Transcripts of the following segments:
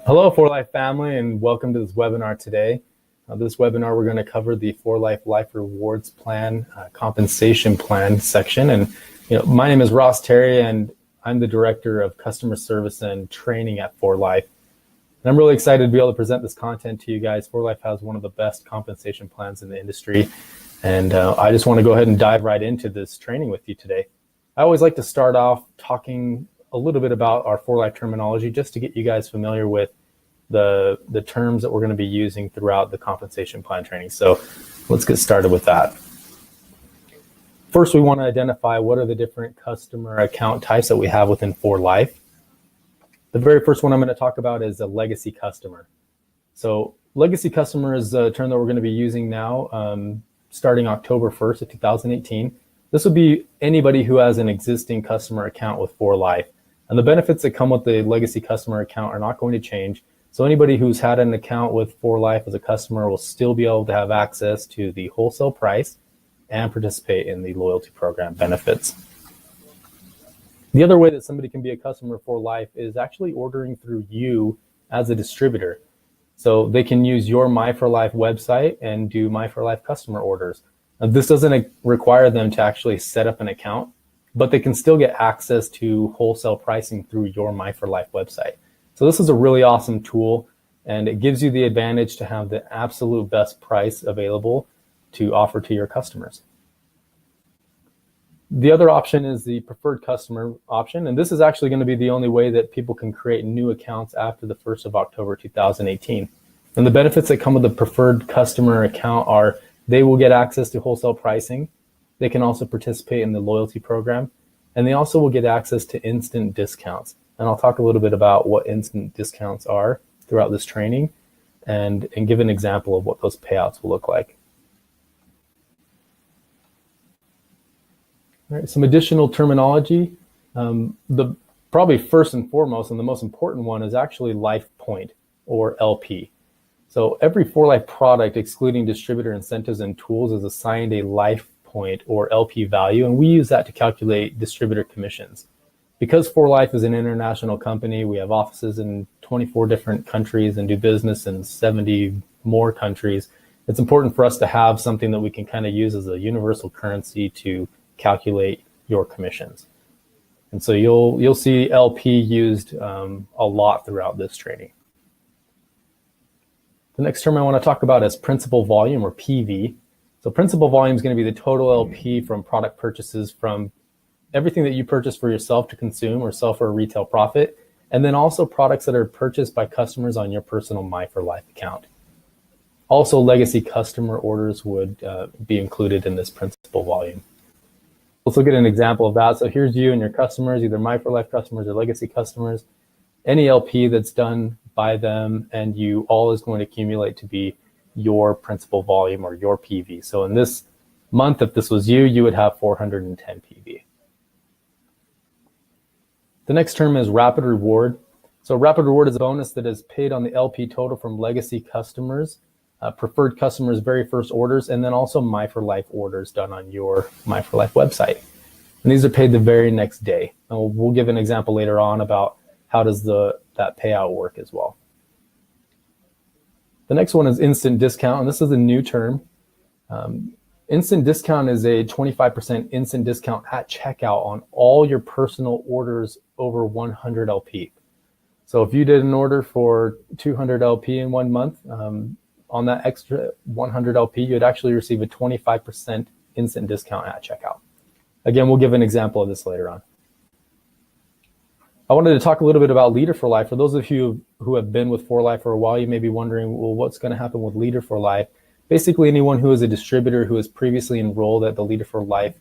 Hello, For Life family, and welcome to this webinar today. This webinar, we're going to cover the For Life Life Rewards Plan, compensation plan section. And my name is Ross Terry, and I'm the Director of Customer Service and Training at For Life. And I'm really excited to be able to present this content to you guys. For Life has one of the best compensation plans in the industry, and I just want to go ahead and dive right into this training with you today. I always like to start off talking a little bit about our For Life terminology, just to get you guys familiar with the terms that we're going to be using throughout the compensation plan training. So let's get started with that. First, we want to identify what are the different customer account types that we have within For Life. The very first one I'm going to talk about is a legacy customer. So legacy customer is a term that we're going to be using now, starting October 1st of 2018. This would be anybody who has an existing customer account with For Life. And the benefits that come with the legacy customer account are not going to change. So anybody who's had an account with For Life as a customer will still be able to have access to the wholesale price and participate in the loyalty program benefits. The other way that somebody can be a customer for life is actually ordering through you as a distributor. So they can use your My4Life website and do My4Life customer orders. Now, this doesn't require them to actually set up an account, but they can still get access to wholesale pricing through your My4Life website. So this is a really awesome tool, and it gives you the advantage to have the absolute best price available to offer to your customers. The other option is the preferred customer option, and this is actually going to be the only way that people can create new accounts after the 1st of October 2018. And the benefits that come with the preferred customer account are they will get access to wholesale pricing. They can also participate in the loyalty program, and they also will get access to instant discounts. And I'll talk a little bit about what instant discounts are throughout this training and give an example of what those payouts will look like. All right, some additional terminology. The probably first and foremost and the most important one is actually life point, or LP. So every For Life product, excluding distributor incentives and tools, is assigned a life point or LP value, and we use that to calculate distributor commissions. Because For Life is an international company, we have offices in 24 different countries and do business in 70 more countries. It's important for us to have something that we can kind of use as a universal currency to calculate your commissions. And so you'll see LP used a lot throughout this training. The next term I want to talk about is principal volume, or PV. So principal volume is going to be the total LP from product purchases, from everything that you purchase for yourself to consume or sell for a retail profit, and then also products that are purchased by customers on your personal My4Life account. Also, legacy customer orders would be included in this principal volume. Let's look at an example of that. So here's you and your customers, either My4Life customers or legacy customers. Any LP that's done by them and you, all is going to accumulate to be your principal volume, or your PV. So in this month, if this was you, you would have 410 PV. The next term is rapid reward. So rapid reward is a bonus that is paid on the LP total from legacy customers, preferred customers' very first orders, and then also My4Life orders done on your My4Life website. And these are paid the very next day. And we'll give an example later on about how does that payout work as well. The next one is instant discount, and this is a new term. Instant discount is a 25% instant discount at checkout on all your personal orders over 100 LP. So if you did an order for 200 LP in 1 month, on that extra 100 LP, you'd actually receive a 25% instant discount at checkout. Again, we'll give an example of this later on. I wanted to talk a little bit about Leader for Life. For those of you who have been with For Life for a while, you may be wondering, well, what's going to happen with Leader for Life? Basically, anyone who is a distributor who is previously enrolled at the Leader for Life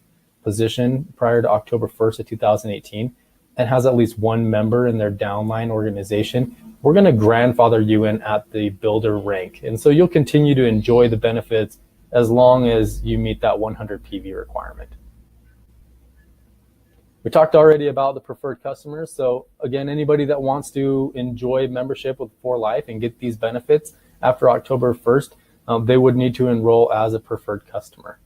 position prior to October 1st of 2018 and has at least one member in their downline organization, we're going to grandfather you in at the builder rank. And so you'll continue to enjoy the benefits as long as you meet that 100 PV requirement. We talked already about the preferred customers. So again, anybody that wants to enjoy membership with For Life and get these benefits after October 1st, they would need to enroll as a preferred customer.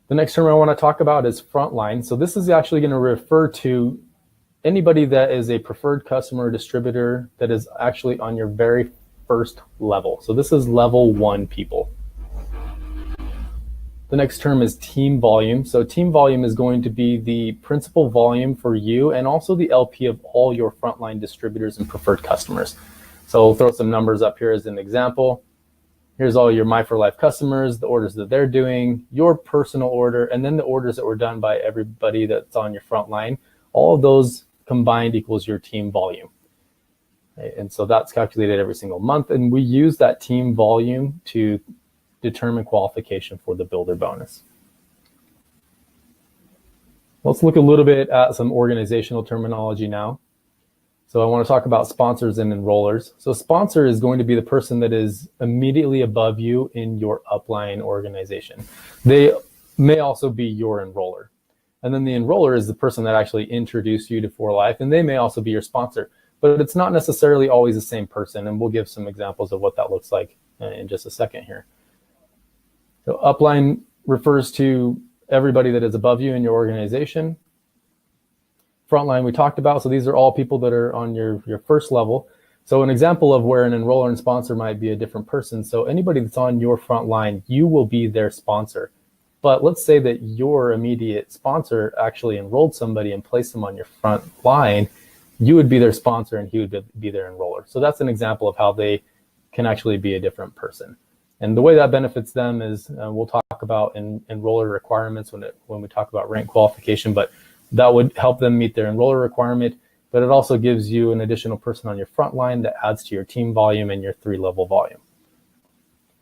The next term I want to talk about is frontline. So this is actually going to refer to anybody that is a preferred customer or distributor that is actually on your very first level. So this is level 1 people. The next term is team volume. So team volume is going to be the principal volume for you and also the LP of all your frontline distributors and preferred customers. So we'll throw some numbers up here as an example. Here's all your My For Life customers, the orders that they're doing, your personal order, and then the orders that were done by everybody that's on your front line. All of those combined equals your team volume. And so that's calculated every single month. And we use that team volume to determine qualification for the builder bonus. Let's look a little bit at some organizational terminology now. So I want to talk about sponsors and enrollers. So sponsor is going to be the person that is immediately above you in your upline organization. They may also be your enroller. And then the enroller is the person that actually introduced you to For Life, and they may also be your sponsor. But it's not necessarily always the same person, and we'll give some examples of what that looks like in just a second here. So upline refers to everybody that is above you in your organization. Frontline we talked about, so these are all people that are on your first level. So an example of where an enroller and sponsor might be a different person. So anybody that's on your front line, you will be their sponsor. But let's say that your immediate sponsor actually enrolled somebody and placed them on your front line. You would be their sponsor and he would be their enroller. So that's an example of how they can actually be a different person. And the way that benefits them is we'll talk about enroller requirements when we talk about rank qualification, but that would help them meet their enroller requirement. But it also gives you an additional person on your front line that adds to your team volume and your 3-level volume.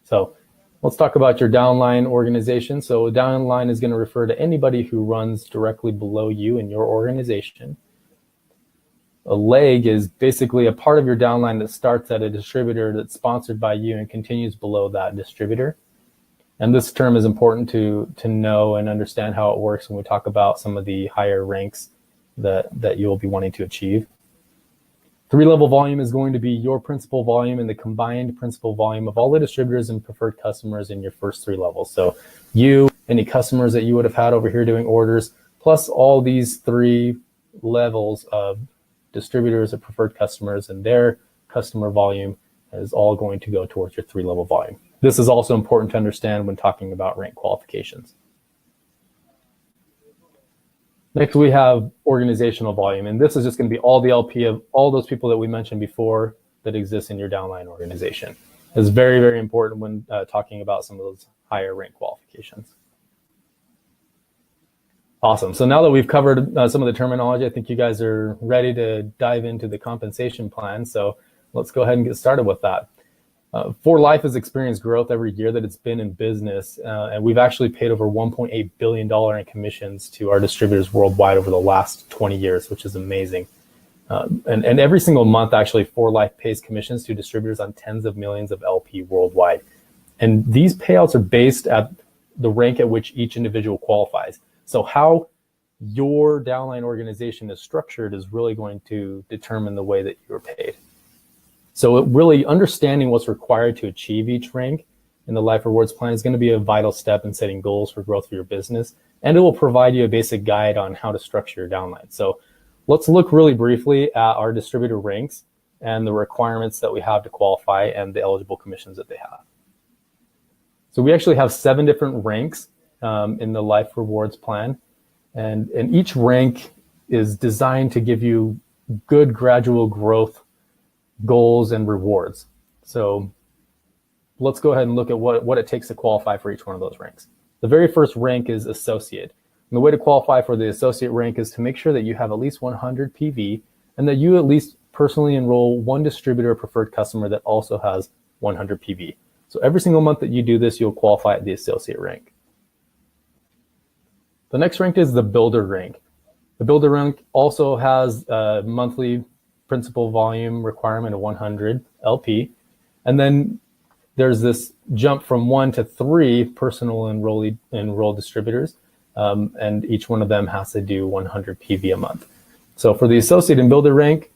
So let's talk about your downline organization. So a downline is going to refer to anybody who runs directly below you in your organization. A leg is basically a part of your downline that starts at a distributor that's sponsored by you and continues below that distributor. And this term is important to know and understand how it works when we talk about some of the higher ranks that you'll be wanting to achieve. 3-level volume is going to be your principal volume and the combined principal volume of all the distributors and preferred customers in your first 3 levels. So you, any customers that you would have had over here doing orders, plus all these 3 levels of distributors or preferred customers, and their customer volume is all going to go towards your 3-level volume. This is also important to understand when talking about rank qualifications. Next, we have organizational volume, and this is just going to be all the LP of all those people that we mentioned before that exist in your downline organization. It's very, very important when talking about some of those higher rank qualifications. Awesome. So now that we've covered some of the terminology, I think you guys are ready to dive into the compensation plan. So let's go ahead and get started with that. For Life has experienced growth every year that it's been in business, and we've actually paid over $1.8 billion in commissions to our distributors worldwide over the last 20 years, which is amazing. And every single month, actually, For Life pays commissions to distributors on tens of millions of LP worldwide. And these payouts are based at the rank at which each individual qualifies. So how your downline organization is structured is really going to determine the way that you're paid. So really understanding what's required to achieve each rank in the Life Rewards Plan is going to be a vital step in setting goals for growth for your business, and it will provide you a basic guide on how to structure your downline. So let's look really briefly at our distributor ranks and the requirements that we have to qualify and the eligible commissions that they have. So we actually have 7 different ranks in the Life Rewards Plan, and each rank is designed to give you good gradual growth goals and rewards. So let's go ahead and look at what it takes to qualify for each one of those ranks. The very first rank is associate. And the way to qualify for the associate rank is to make sure that you have at least 100 PV and that you at least personally enroll one distributor or preferred customer that also has 100 PV. So every single month that you do this, you'll qualify at the associate rank. The next rank is the builder rank. The builder rank also has a monthly principal volume requirement of 100 LP. And then there's this jump from 1 to 3 personal enrolled distributors. And each one of them has to do 100 PV a month. So for the associate and builder rank,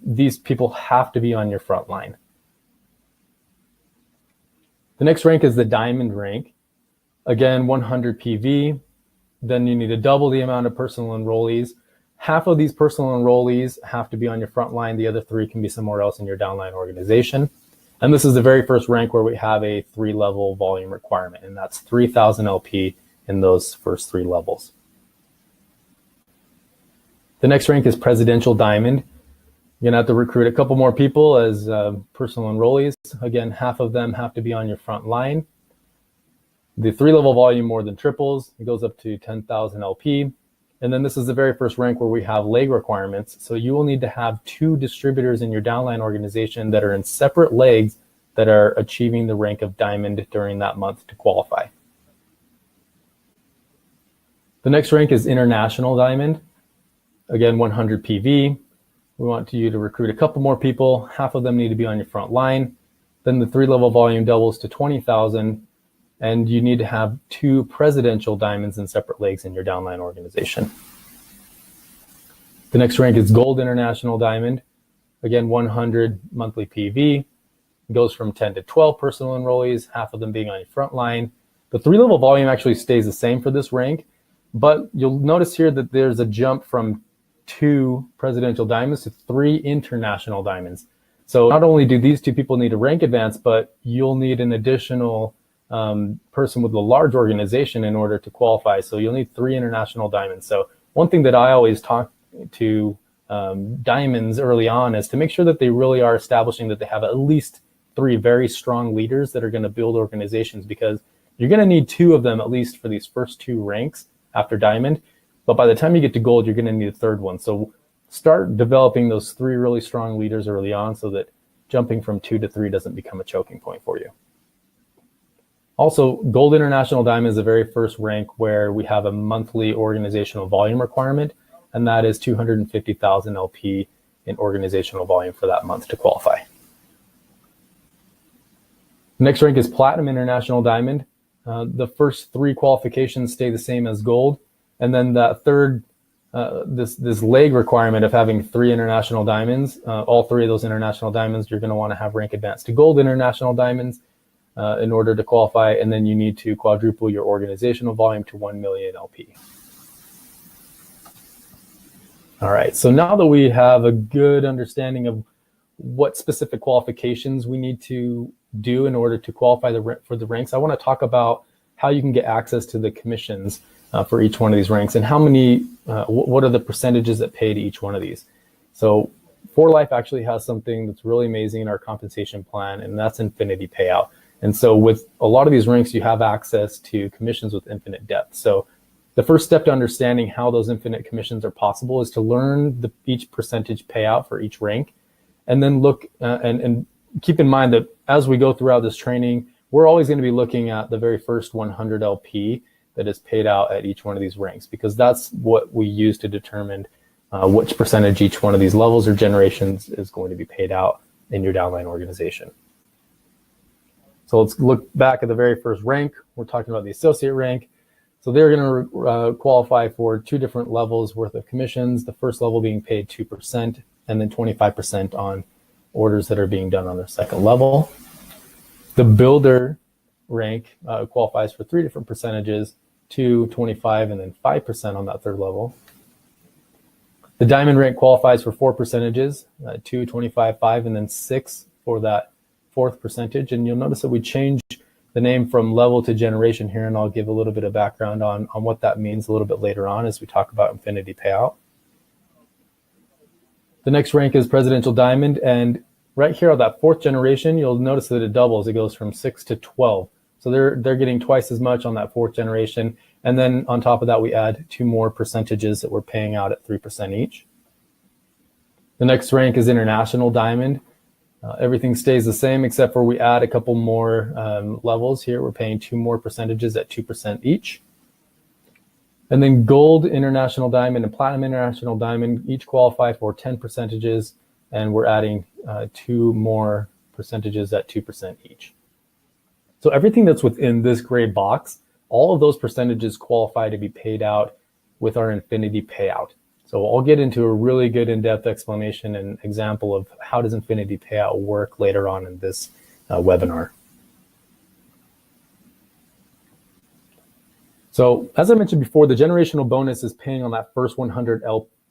these people have to be on your front line. The next rank is the diamond rank. Again, 100 PV. Then you need to double the amount of personal enrollees, half of these personal enrollees have to be on your front line. The other 3 can be somewhere else in your downline organization. And this is the very first rank where we have a 3-level volume requirement, and that's 3,000 LP in those first 3 levels. The next rank is Presidential Diamond. You're going to have to recruit a couple more people as personal enrollees. Again, half of them have to be on your front line. The 3-level volume more than triples. It goes up to 10,000 LP. And then this is the very first rank where we have leg requirements. So you will need to have 2 distributors in your downline organization that are in separate legs that are achieving the rank of diamond during that month to qualify. The next rank is International Diamond. Again, 100 PV. We want you to recruit a couple more people. Half of them need to be on your front line. Then the 3-level volume doubles to 20,000. And you need to have 2 presidential diamonds in separate legs in your downline organization. The next rank is Gold International Diamond. Again, 100 monthly PV. It goes from 10 to 12 personal enrollees, half of them being on your front line. The 3-level volume actually stays the same for this rank, but you'll notice here that there's a jump from 2 presidential diamonds to 3 international diamonds. So not only do these 2 people need a rank advance, but you'll need an additional person with a large organization in order to qualify. So you'll need 3 international diamonds. So one thing that I always talk to diamonds early on is to make sure that they really are establishing that they have at least 3 very strong leaders that are going to build organizations, because you're going to need 2 of them at least for these first 2 ranks after diamond. But by the time you get to gold, you're going to need a 3rd one. So start developing those 3 really strong leaders early on so that jumping from 2 to 3 doesn't become a choking point for you. Also, Gold International Diamond is the very first rank where we have a monthly organizational volume requirement, and that is 250,000 LP in organizational volume for that month to qualify. The next rank is Platinum International Diamond. The first 3 qualifications stay the same as gold, and then that third, this leg requirement of having 3 international diamonds, all 3 of those international diamonds, you're going to want to have rank advance to Gold International Diamonds in order to qualify, and then you need to quadruple your organizational volume to 1 million LP. All right, so now that we have a good understanding of what specific qualifications we need to do in order to qualify for the ranks, I want to talk about how you can get access to the commissions for each one of these ranks, and how many, what are the percentages that pay to each one of these. So For Life actually has something that's really amazing in our compensation plan, and that's infinity payout. And so with a lot of these ranks, you have access to commissions with infinite depth. So the first step to understanding how those infinite commissions are possible is to learn each percentage payout for each rank, and then look and keep in mind that as we go throughout this training, we're always going to be looking at the very first 100 LP that is paid out at each one of these ranks, because that's what we use to determine which percentage each one of these levels or generations is going to be paid out in your downline organization. So let's look back at the very first rank. We're talking about the associate rank. So they're going to qualify for 2 different levels worth of commissions, the first level being paid 2% and then 25% on orders that are being done on their second level. The builder rank qualifies for 3 different percentages, 2, 25, and then 5% on that 3rd level. The diamond rank qualifies for 4 percentages, 2, 25, 5, and then 6 for that 4th percentage. And you'll notice that we changed the name from level to generation here, and I'll give a little bit of background on what that means a little bit later on as we talk about infinity payout. The next rank is Presidential Diamond, and right here on that 4th generation, you'll notice that it doubles. It goes from 6 to 12. So they're getting twice as much on that 4th generation. And then on top of that, we add 2 more percentages that we're paying out at 3% each. The next rank is International Diamond. Everything stays the same except for we add a couple more levels here. We're paying 2 more percentages at 2% each. And then Gold International Diamond and Platinum International Diamond each qualify for 10 percentages, and we're adding 2 more percentages at 2% each. So everything that's within this gray box, all of those percentages qualify to be paid out with our infinity payout. So I'll get into a really good in-depth explanation and example of how does infinity payout work later on in this webinar. So as I mentioned before, the generational bonus is paying on that first 100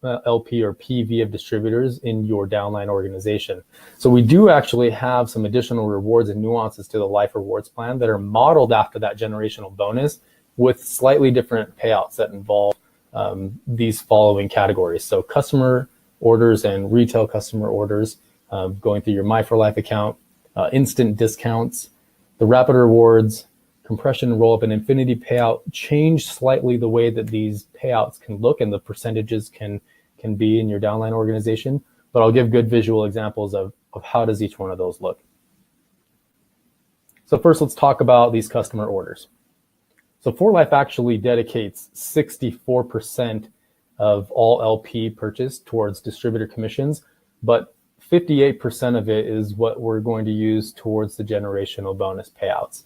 LP or PV of distributors in your downline organization. So we do actually have some additional rewards and nuances to the Life Rewards plan that are modeled after that generational bonus with slightly different payouts that involve these following categories. So customer orders and retail customer orders going through your My4Life account, instant discounts, the rapid rewards, compression, roll-up, and infinity payout change slightly the way that these payouts can look and the percentages can be in your downline organization. But I'll give good visual examples of how does each one of those look. So first, let's talk about these customer orders. So 4Life actually dedicates 64% of all LP purchase towards distributor commissions, but 58% of it is what we're going to use towards the generational bonus payouts.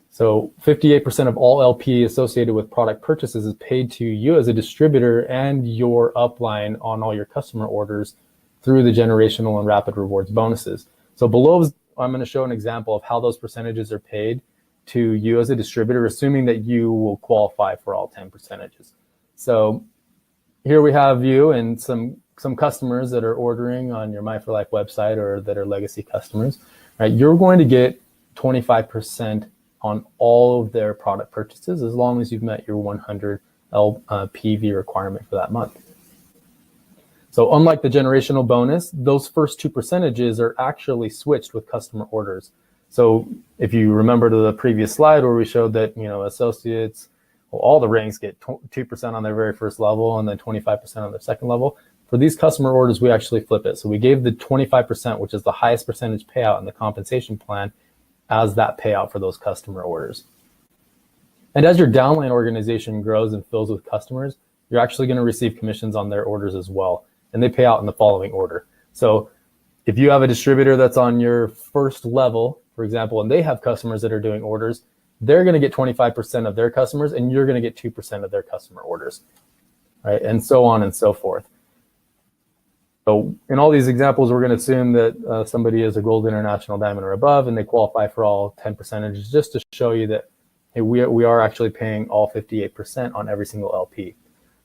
So 58% of all LP associated with product purchases is paid to you as a distributor and your upline on all your customer orders through the generational and rapid rewards bonuses. So below, I'm going to show an example of how those percentages are paid to you as a distributor, assuming that you will qualify for all 10 percentages. So here we have you and some customers that are ordering on your My4Life website or that are legacy customers, right? You're going to get 25% on all of their product purchases as long as you've met your 100 PV requirement for that month. So unlike the generational bonus, those first two percentages are actually switched with customer orders. So if you remember to the previous slide where we showed that, associates, well, all the ranks get 2% on their very first level and then 25% on their second level. For these customer orders, we actually flip it. So we gave the 25%, which is the highest percentage payout in the compensation plan, as that payout for those customer orders. And as your downline organization grows and fills with customers, you're actually going to receive commissions on their orders as well. And they pay out in the following order. So if you have a distributor that's on your first level, for example, and they have customers that are doing orders, they're going to get 25% of their customers and you're going to get 2% of their customer orders, right? And so on and so forth. So in all these examples, we're going to assume that somebody is a gold, international, diamond, or above, and they qualify for all 10 percentages, just to show you that, hey, we are actually paying all 58% on every single LP.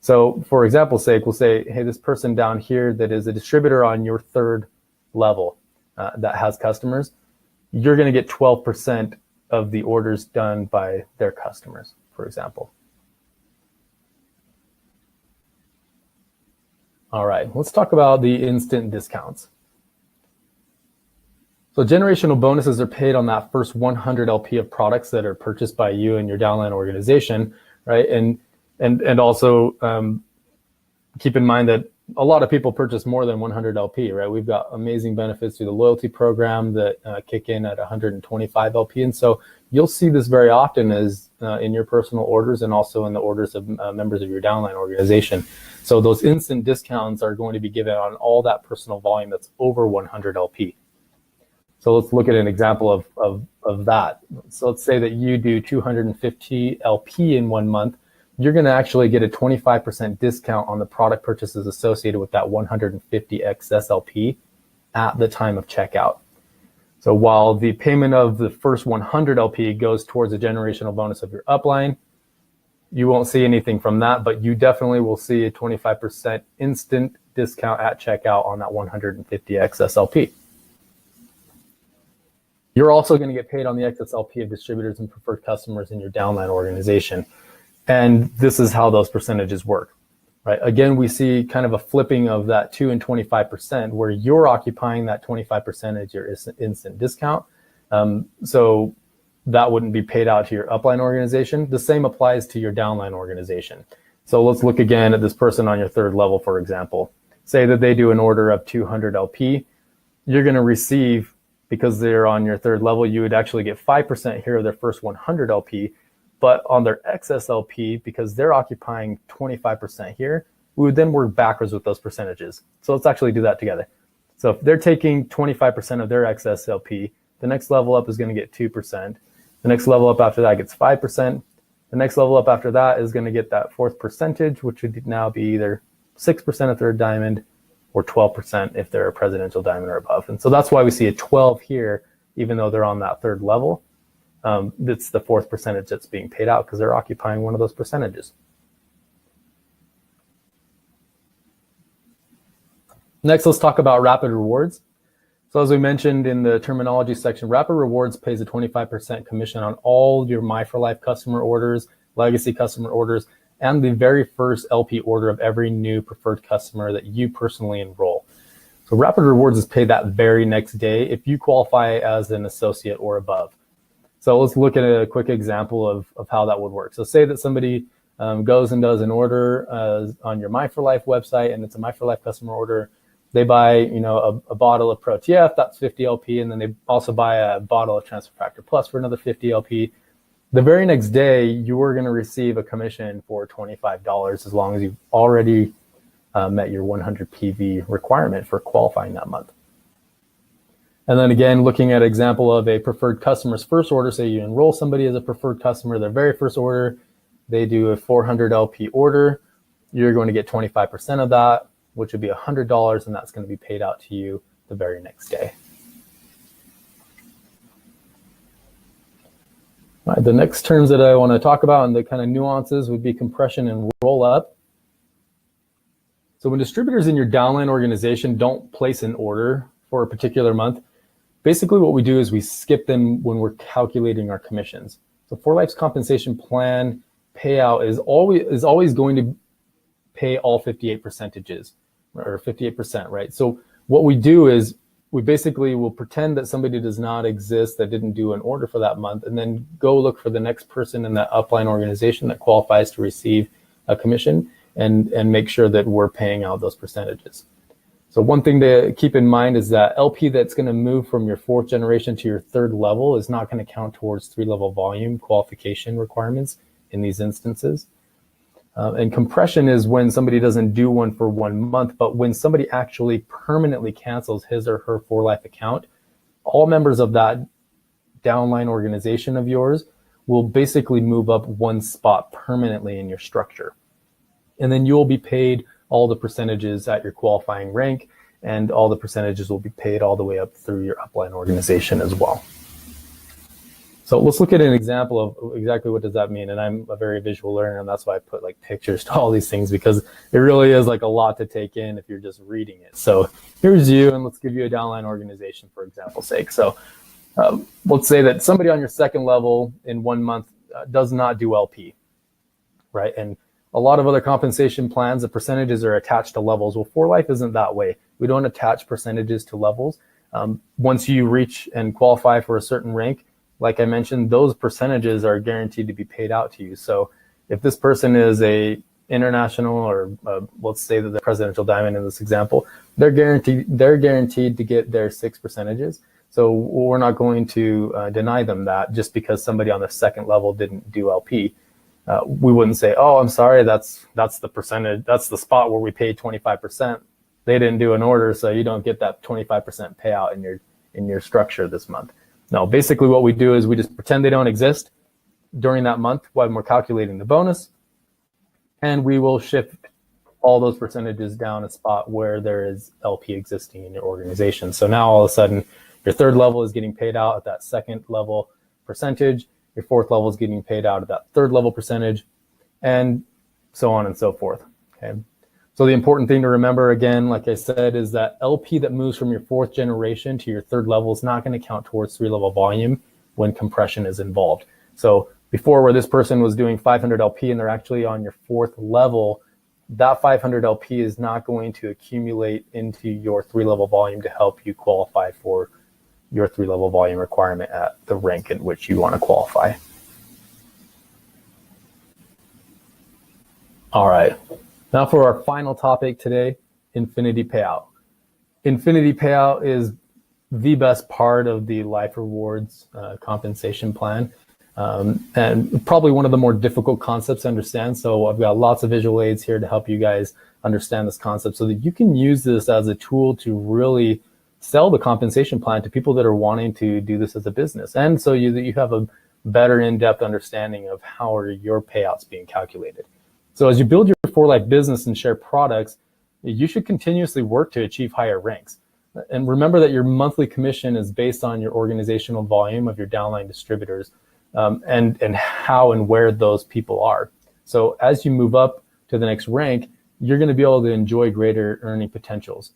So for example's sake, we'll say, hey, this person down here that is a distributor on your third level that has customers, you're going to get 12% of the orders done by their customers, for example. All right, let's talk about the instant discounts. So generational bonuses are paid on that first 100 LP of products that are purchased by you and your downline organization, right? And also keep in mind that a lot of people purchase more than 100 LP, right? We've got amazing benefits through the loyalty program that kick in at 125 LP. And so you'll see this very often as in your personal orders and also in the orders of members of your downline organization. So those instant discounts are going to be given on all that personal volume that's over 100 LP. So let's look at an example of that. So let's say that you do 250 LP in 1 month. You're going to actually get a 25% discount on the product purchases associated with that 150 excess LP at the time of checkout. So while the payment of the first 100 LP goes towards a generational bonus of your upline, you won't see anything from that, but you definitely will see a 25% instant discount at checkout on that 150 excess LP. You're also going to get paid on the excess LP of distributors and preferred customers in your downline organization. And this is how those percentages work, right? Again, we see kind of a flipping of that 2 and 25% where you're occupying that 25% as your instant discount. So that wouldn't be paid out to your upline organization. The same applies to your downline organization. So let's look again at this person on your third level, for example. Say that they do an order of 200 LP. You're going to receive, because they're on your third level, you would actually get 5% here of their first 100 LP. But on their excess LP, because they're occupying 25% here, we would then work backwards with those percentages. So let's actually do that together. So if they're taking 25% of their excess LP, the next level up is going to get 2%. The next level up after that gets 5%. The next level up after that is going to get that fourth percentage, which would now be either 6% if they're a diamond or 12% if they're a presidential diamond or above. And so that's why we see a 12 here, even though they're on that third level. That's the fourth percentage that's being paid out because they're occupying one of those percentages. Next, let's talk about Rapid Rewards. So as we mentioned in the terminology section, Rapid Rewards pays a 25% commission on all your My for Life customer orders, legacy customer orders, and the very first LP order of every new preferred customer that you personally enroll. So Rapid Rewards is paid that very next day if you qualify as an associate or above. So let's look at a quick example of how that would work. So say that somebody goes and does an order on your My for Life website, and it's a My for Life customer order. They buy, a bottle of Pro TF, that's 50 LP, and then they also buy a bottle of Transfer Factor Plus for another 50 LP. The very next day, you are going to receive a commission for $25 as long as you've already met your 100 PV requirement for qualifying that month. And then again, looking at an example of a preferred customer's first order, say you enroll somebody as a preferred customer, their very first order, they do a 400 LP order, you're going to get 25% of that, which would be $100, and that's going to be paid out to you the very next day. All right, the next terms that I want to talk about and the kind of nuances would be compression and roll up. So when distributors in your downline organization don't place an order for a particular month, basically what we do is we skip them when we're calculating our commissions. So For Life's compensation plan payout is always going to pay all 58 percentages, or 58%, right? So what we do is we basically will pretend that somebody does not exist that didn't do an order for that month, and then go look for the next person in that upline organization that qualifies to receive a commission, and make sure that we're paying out those percentages. So one thing to keep in mind is that LP that's going to move from your 4th generation to your 3rd level is not going to count towards 3-level volume qualification requirements in these instances. And compression is when somebody doesn't do one for 1 month, but when somebody actually permanently cancels his or her For Life account, all members of that downline organization of yours will basically move up 1 spot permanently in your structure. And then you'll be paid all the percentages at your qualifying rank, and all the percentages will be paid all the way up through your upline organization as well. So let's look at an example of exactly what does that mean. And I'm a very visual learner, and that's why I put like pictures to all these things, because it really is like a lot to take in if you're just reading it. So here's you, and let's give you a downline organization for example's sake. So let's say that somebody on your 2nd level in 1 month does not do LP, right? And a lot of other compensation plans, the percentages are attached to levels. Well, For Life isn't that way. We don't attach percentages to levels. Once you reach and qualify for a certain rank, like I mentioned, those percentages are guaranteed to be paid out to you. So if this person is a international, or let's say that the presidential diamond in this example, they're guaranteed to get their 6 percentages. So we're not going to deny them that just because somebody on the 2nd level didn't do LP. We wouldn't say, oh, I'm sorry, that's the percentage, that's the spot where we paid 25%. They didn't do an order, so you don't get that 25% payout in your structure this month. No, basically what we do is we just pretend they don't exist during that month when we're calculating the bonus, and we will shift all those percentages down a spot where there is LP existing in your organization. So now all of a sudden your 3rd level is getting paid out at that 2nd level percentage, your 4th level is getting paid out at that 3rd level percentage, and so on and so forth. Okay. So the important thing to remember, again, like I said, is that LP that moves from your 4th generation to your 3rd level is not going to count towards 3-level volume when compression is involved. So before, where this person was doing 500 LP and they're actually on your 4th level, that 500 LP is not going to accumulate into your 3-level volume to help you qualify for your 3-level volume requirement at the rank in which you want to qualify. All right. Now for our final topic today, Infinity Payout. Infinity Payout is the best part of the Life Rewards compensation plan, and probably one of the more difficult concepts to understand. So I've got lots of visual aids here to help you guys understand this concept so that you can use this as a tool to really sell the compensation plan to people that are wanting to do this as a business, and so you have a better in-depth understanding of how are your payouts being calculated. So as you build your For Life business and share products, you should continuously work to achieve higher ranks. And remember that your monthly commission is based on your organizational volume of your downline distributors, and how and where those people are. So as you move up to the next rank, you're going to be able to enjoy greater earning potentials.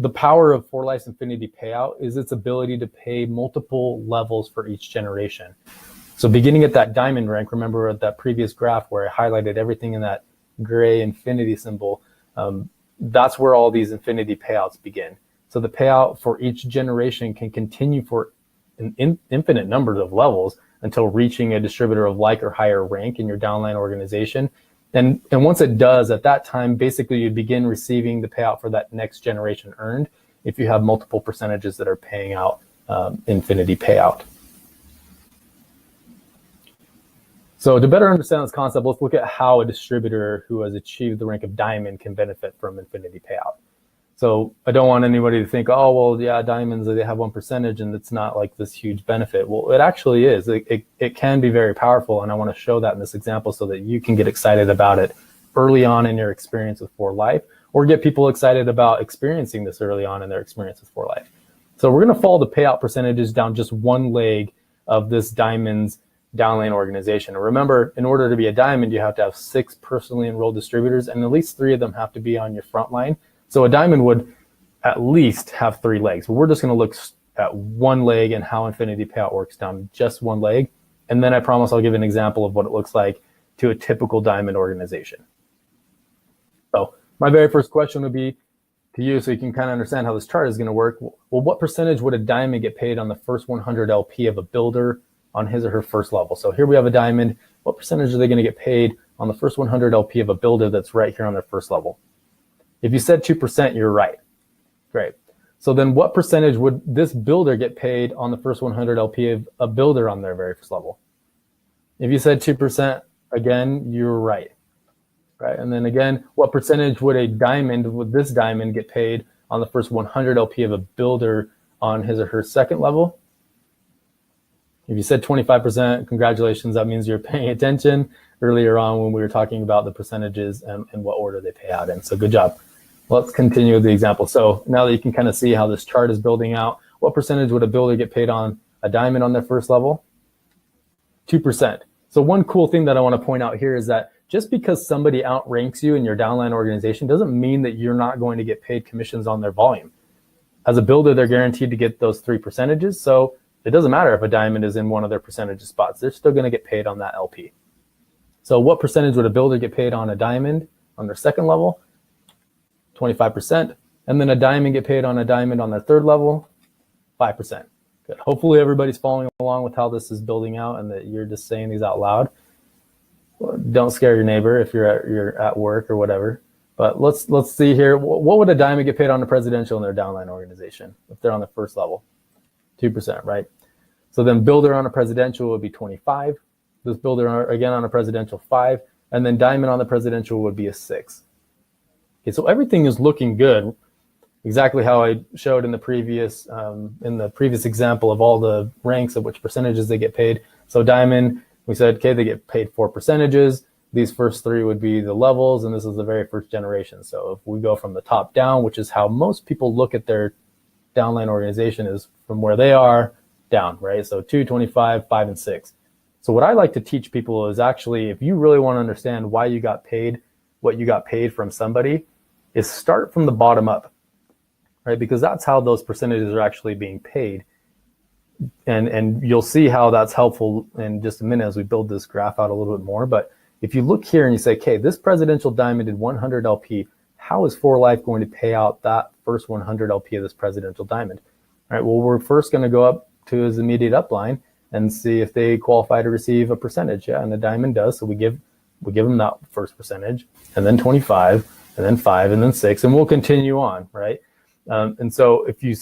the power of For Life's Infinity Payout is its ability to pay multiple levels for each generation. So beginning at that diamond rank, remember at that previous graph where I highlighted everything in that gray infinity symbol, that's where all these infinity payouts begin. So the payout for each generation can continue for an infinite number of levels until reaching a distributor of like or higher rank in your downline organization. And once it does, at that time, basically you begin receiving the payout for that next generation earned if you have multiple percentages that are paying out infinity payout. So to better understand this concept, let's look at how a distributor who has achieved the rank of diamond can benefit from infinity payout. So I don't want anybody to think, oh, well, yeah, diamonds, they have 1% and it's not like this huge benefit. Well, it actually is. It can be very powerful, and I want to show that in this example so that you can get excited about it early on in your experience with For Life, or get people excited about experiencing this early on in their experience with For Life. So we're going to follow the payout percentages down just one leg of this diamond's downline organization. And remember, in order to be a diamond, you have to have 6 personally enrolled distributors, and at least 3 of them have to be on your front line. So a diamond would at least have 3 legs. But we're just going to look at one leg and how infinity payout works down just one leg. And then I promise I'll give an example of what it looks like to a typical diamond organization. So my very first question would be to you, so you can kind of understand how this chart is going to work. Well, what percentage would a diamond get paid on the first 100 LP of a builder on his or her first level? So here we have a diamond. What percentage are they going to get paid on the first 100 LP of a builder that's right here on their first level? If you said 2%, you're right. Great. So then what percentage would this builder get paid on the first 100 LP of a builder on their very first level? If you said 2%, again, you're right. Right. And then again, what percentage would this diamond get paid on the first 100 LP of a builder on his or her second level? If you said 25%, congratulations, that means you're paying attention earlier on when we were talking about the percentages and what order they pay out in. So good job. Let's continue with the example. So now that you can kind of see how this chart is building out, what percentage would a builder get paid on a diamond on their first level? 2%. So one cool thing that I want to point out here is that just because somebody outranks you in your downline organization doesn't mean that you're not going to get paid commissions on their volume. As a builder, they're guaranteed to get those 3 percentages. So it doesn't matter if a diamond is in one of their percentage spots. They're still going to get paid on that LP. So what percentage would a builder get paid on a diamond on their second level? 25%. And then a diamond get paid on a diamond on their third level? 5%. Good. Hopefully everybody's following along with how this is building out and that you're just saying these out loud. Don't scare your neighbor if you're at work or whatever. But let's see here. What would a diamond get paid on a presidential in their downline organization if they're on the first level? 2%, right? So then builder on a presidential would be 25. This builder again on a presidential 5, and then diamond on the presidential would be a 6. Okay, so everything is looking good, exactly how I showed in the previous example of all the ranks of which percentages they get paid. So diamond, we said, okay, they get paid 4 percentages. These first 3 would be the levels, and this is the very first generation. So if we go from the top down, which is how most people look at their downline organization, is from where they are down, right? So 2, 25, 5, and 6. So what I like to teach people is actually, if you really want to understand why you got paid what you got paid from somebody, is start from the bottom up, right? Because that's how those percentages are actually being paid. And you'll see how that's helpful in just a minute as we build this graph out a little bit more. But if you look here and you say, okay, this presidential diamond did 100 LP, how is For Life going to pay out that first 100 LP of this presidential diamond? All right, well, we're first going to go up to his immediate upline and see if they qualify to receive a percentage. Yeah, and the diamond does. So we give them that first percentage, and then 25, and then 5, and then 6, and we'll continue on, right? And so if you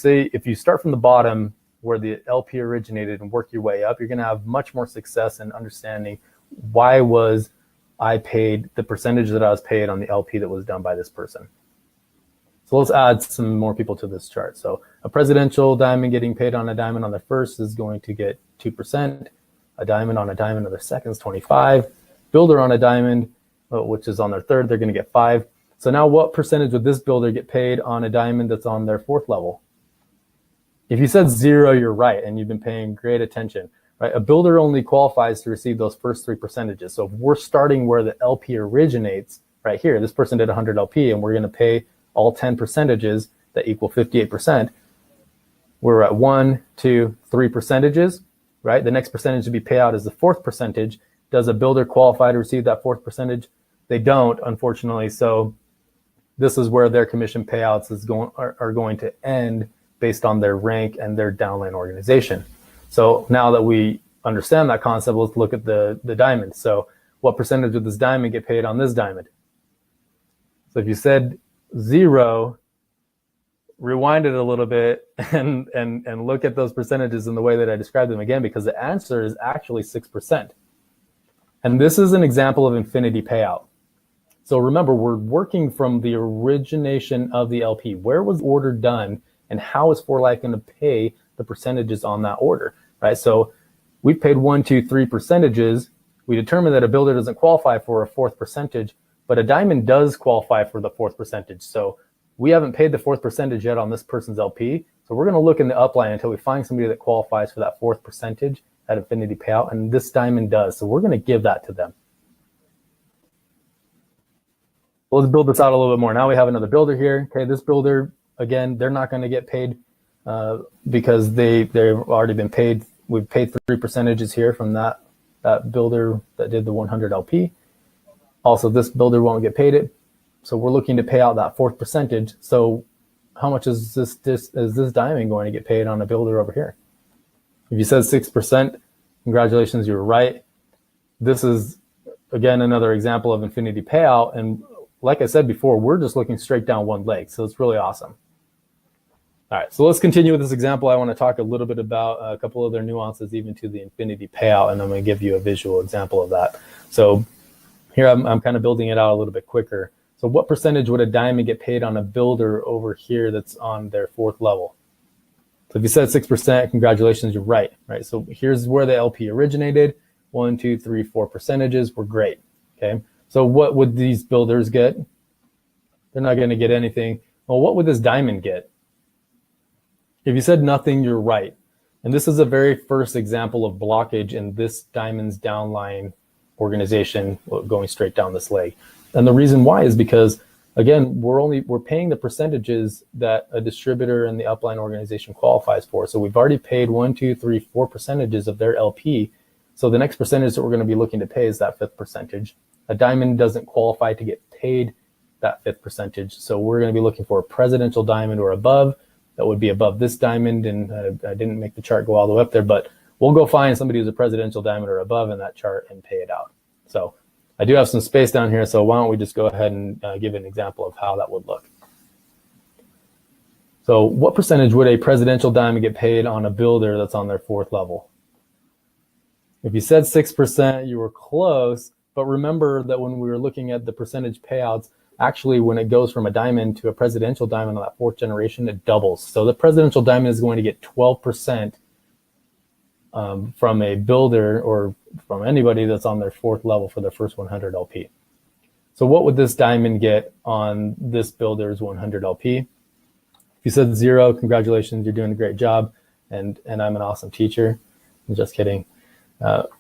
start from the bottom where the LP originated and work your way up, you're going to have much more success in understanding why was I paid the percentage that I was paid on the LP that was done by this person. So let's add some more people to this chart. So a presidential diamond getting paid on a diamond on the first is going to get 2%. A diamond on a diamond on their second is 25. Builder on a diamond, which is on their third, they're going to get 5. So now what percentage would this builder get paid on a diamond that's on their fourth level? If you said 0, you're right, and you've been paying great attention. Right? A builder only qualifies to receive those first 3 percentages. So if we're starting where the LP originates, right here, this person did 100 LP, and we're going to pay all 10 percentages that equal 58%. We're at 1, 2, 3 percentages, right? The next percentage to be paid out is the fourth percentage. Does a builder qualify to receive that fourth percentage? They don't, unfortunately. So this is where their commission payouts are going to end based on their rank and their downline organization. So now that we understand that concept, let's look at the diamond. So what percentage of this diamond get paid on this diamond? So if you said 0, rewind it a little bit and look at those percentages in the way that I described them again, because the answer is actually 6%. And this is an example of infinity payout. So remember, we're working from the origination of the LP. Where was the order done, and how is 4Life going to pay the percentages on that order, right? So we paid 1, 2, 3 percentages. We determined that a builder doesn't qualify for a fourth percentage, but a diamond does qualify for the fourth percentage. So we haven't paid the fourth percentage yet on this person's LP. So we're going to look in the upline until we find somebody that qualifies for that fourth percentage at infinity payout, and this diamond does. So we're going to give that to them. Let's build this out a little bit more. Now we have another builder here. Okay, this builder, again, they're not going to get paid because they've already been paid. We've paid 3 percentages here from that builder that did the 100 LP. Also, this builder won't get paid it. So we're looking to pay out that fourth percentage. So how much is this diamond going to get paid on a builder over here? If you said 6%, congratulations, you were right. This is, again, another example of infinity payout. And like I said before, we're just looking straight down one leg. So it's really awesome. All right, so let's continue with this example. I want to talk a little bit about a couple other nuances even to the infinity payout, and I'm going to give you a visual example of that. So here I'm kind of building it out a little bit quicker. So what percentage would a diamond get paid on a builder over here that's on their fourth level? So if you said 6%, congratulations, you're right, right? So here's where the LP originated. 1, 2, 3, 4 percentages were great, okay? So what would these builders get? They're not going to get anything. Well, what would this diamond get? If you said nothing, you're right. And this is the very first example of blockage in this diamond's downline organization going straight down this leg. And the reason why is because, again, we're paying the percentages that a distributor in the upline organization qualifies for. So we've already paid 1, 2, 3, 4 percentages of their LP. So the next percentage that we're going to be looking to pay is that fifth percentage. A diamond doesn't qualify to get paid that fifth percentage. So we're going to be looking for a presidential diamond or above. That would be above this diamond. And I didn't make the chart go all the way up there, but we'll go find somebody who's a presidential diamond or above in that chart and pay it out. So I do have some space down here. So why don't we just go ahead and give an example of how that would look. So what percentage would a presidential diamond get paid on a builder that's on their fourth level? If you said 6%, you were close. But remember that when we were looking at the percentage payouts, actually when it goes from a diamond to a presidential diamond on that fourth generation, it doubles. So the presidential diamond is going to get 12% from a builder or from anybody that's on their fourth level for their first 100 LP. So what would this diamond get on this builder's 100 LP? If you said 0, congratulations, you're doing a great job, and I'm an awesome teacher. I'm just kidding.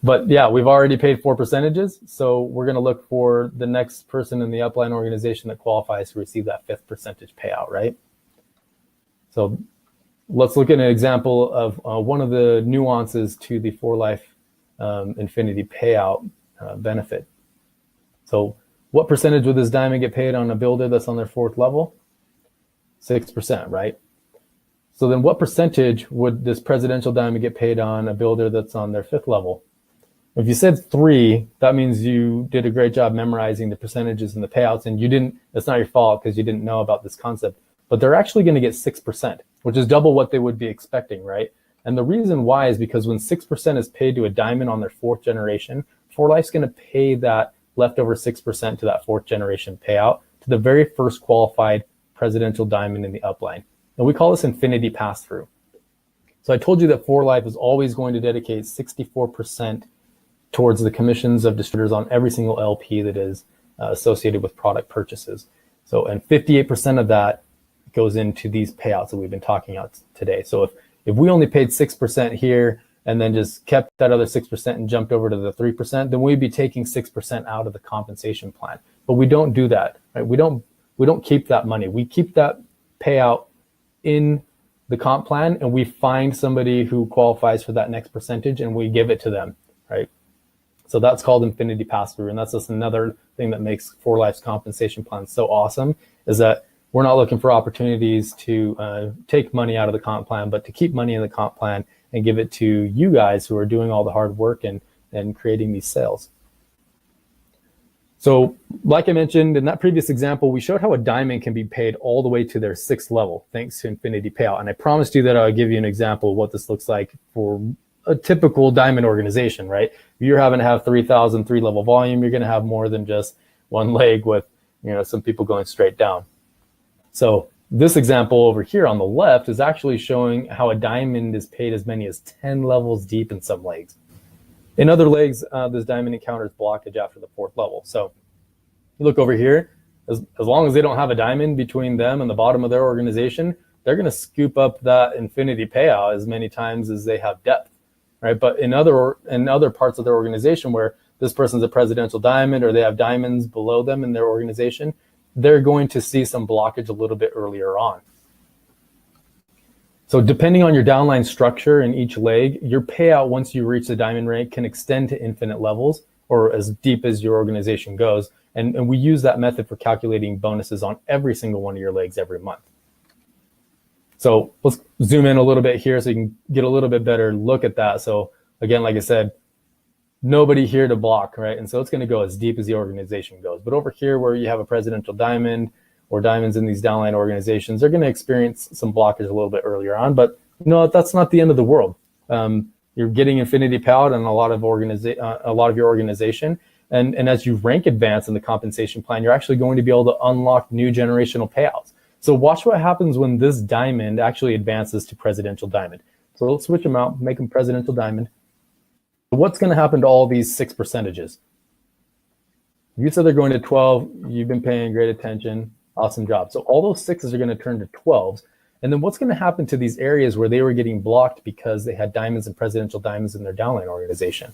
But yeah, we've already paid 4 percentages, so we're going to look for the next person in the upline organization that qualifies to receive that fifth percentage payout, right? So let's look at an example of one of the nuances to the 4Life infinity payout benefit. So what percentage would this diamond get paid on a builder that's on their fourth level? 6%, right? So then what percentage would this presidential diamond get paid on a builder that's on their fifth level? If you said 3, that means you did a great job memorizing the percentages and the payouts, and you didn't, it's not your fault because you didn't know about this concept, but they're actually going to get 6%, which is double what they would be expecting, right? And the reason why is because when 6% is paid to a diamond on their fourth generation, 4Life's going to pay that leftover 6% to that fourth generation payout to the very first qualified presidential diamond in the upline. And we call this infinity pass-through. So I told you that 4Life is always going to dedicate 64% towards the commissions of distributors on every single LP that is associated with product purchases. So, and 58% of that goes into these payouts that we've been talking about today. So if we only paid 6% here and then just kept that other 6% and jumped over to the 3%, then we'd be taking 6% out of the compensation plan. But we don't do that, right? We don't keep that money. We keep that payout in the comp plan, and we find somebody who qualifies for that next percentage and we give it to them, right? So that's called infinity pass-through. And that's just another thing that makes 4Life's compensation plan so awesome, is that we're not looking for opportunities to take money out of the comp plan, but to keep money in the comp plan and give it to you guys who are doing all the hard work and creating these sales. So like I mentioned in that previous example, we showed how a diamond can be paid all the way to their 6th level thanks to infinity payout. And I promised you that I would give you an example of what this looks like for a typical diamond organization, right? If you're having to have 3,000 3-level volume, you're going to have more than just one leg with, some people going straight down. So this example over here on the left is actually showing how a diamond is paid as many as 10 levels deep in some legs. In other legs, this diamond encounters blockage after the 4th level. So you look over here, as long as they don't have a diamond between them and the bottom of their organization, they're going to scoop up that infinity payout as many times as they have depth, right? But in other parts of their organization where this person's a presidential diamond or they have diamonds below them in their organization, they're going to see some blockage a little bit earlier on. So depending on your downline structure in each leg, your payout once you reach the diamond rank can extend to infinite levels or as deep as your organization goes. And we use that method for calculating bonuses on every single one of your legs every month. So let's zoom in a little bit here so you can get a little bit better look at that. So again, like I said, nobody here to block, right? And so it's going to go as deep as the organization goes. But over here where you have a presidential diamond or diamonds in these downline organizations, they're going to experience some blockage a little bit earlier on, but that's not the end of the world. You're getting infinity payout in a lot of your organization, and as you rank advance in the compensation plan, you're actually going to be able to unlock new generational payouts. So watch what happens when this diamond actually advances to presidential diamond. So let's switch them out, make them presidential diamond. What's going to happen to all these 6 percentages? You said they're going to 12. You've been paying great attention. Awesome job. So all those 6s are going to turn to 12s. And then what's going to happen to these areas where they were getting blocked because they had diamonds and presidential diamonds in their downline organization?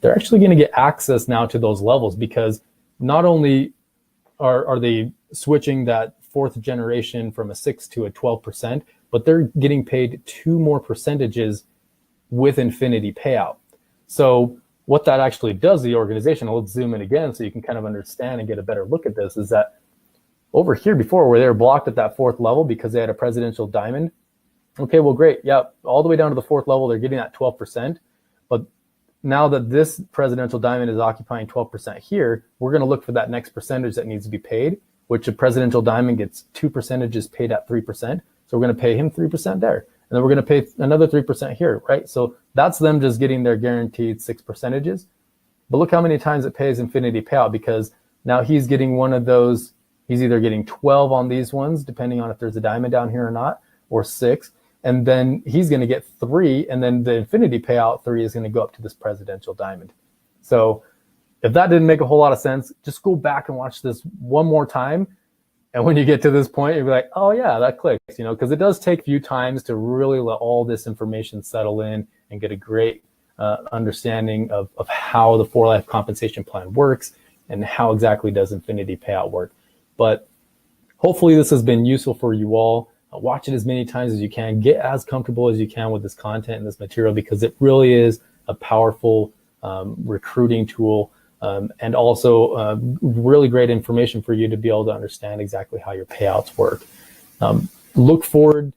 They're actually going to get access now to those levels, because not only are they switching that 4th generation from a 6 to a 12%, but they're getting paid 2 more percentages with infinity payout. So what that actually does to the organization, let's zoom in again so you can kind of understand and get a better look at this, is that over here before where they were blocked at that 4th level because they had a presidential diamond, okay, well, great. Yeah, all the way down to the 4th level, they're getting that 12%. But now that this presidential diamond is occupying 12% here, we're going to look for that next percentage that needs to be paid, which a presidential diamond gets 2 percentages paid at 3%. So we're going to pay him 3% there. And then we're going to pay another 3% here, right? So that's them just getting their guaranteed 6 percentages. But look how many times it pays infinity payout, because now he's getting one of those. He's either getting 12 on these ones, depending on if there's a diamond down here or not, or 6. And then he's going to get 3. And then the infinity payout 3 is going to go up to this presidential diamond. So if that didn't make a whole lot of sense, just go back and watch this one more time. And when you get to this point, you'll be like, oh yeah, that clicks, because it does take a few times to really let all this information settle in and get a great understanding of how the 4Life compensation plan works and how exactly does infinity payout work. But hopefully this has been useful for you all. Watch it as many times as you can. Get as comfortable as you can with this content and this material, because it really is a powerful recruiting tool. And also really great information for you to be able to understand exactly how your payouts work. Look forward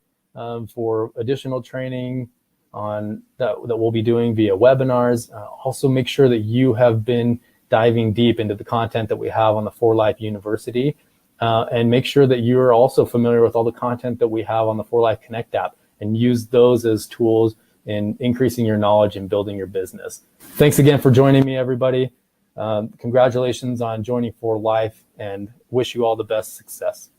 for additional training on that we'll be doing via webinars. Also make sure that you have been diving deep into the content that we have on the 4Life University, and make sure that you're also familiar with all the content that we have on the 4Life Connect app, and use those as tools in increasing your knowledge and building your business. Thanks again for joining me, everybody. Congratulations on joining 4Life, and wish you all the best success.